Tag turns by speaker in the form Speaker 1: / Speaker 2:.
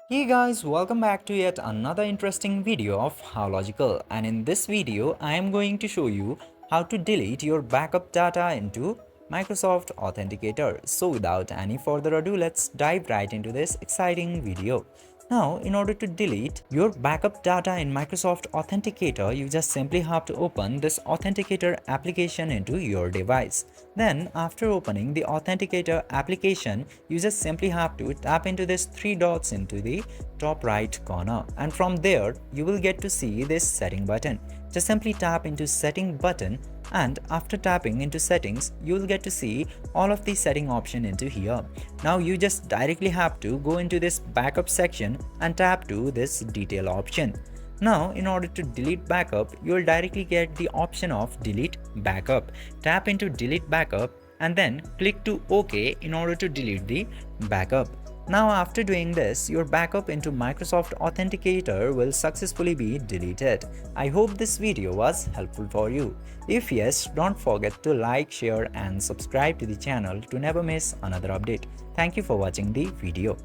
Speaker 1: Hey guys, welcome back to yet another interesting video of How Logical, and in this video I am going to show you how to delete your backup data into Microsoft Authenticator. So without any further ado, let's dive right into this exciting video. Now, in order to delete your backup data in Microsoft Authenticator, you just simply have to open this Authenticator application into your device. Then, after opening the Authenticator application, you just simply have to tap into this three dots into the top right corner, and from there you will get to see this setting button. Just simply tap into setting button, and after tapping into settings you will get to see all of the setting option into here. Now you just directly have to go into this backup section and tap to this detail option. Now, in order to delete backup, you will directly get the option of delete backup. Tap into delete backup and then click to OK in order to delete the backup. Now, after doing this, your backup into Microsoft Authenticator will successfully be deleted. I hope this video was helpful for you. If yes, don't forget to like, share and subscribe to the channel to never miss another update. Thank you for watching the video.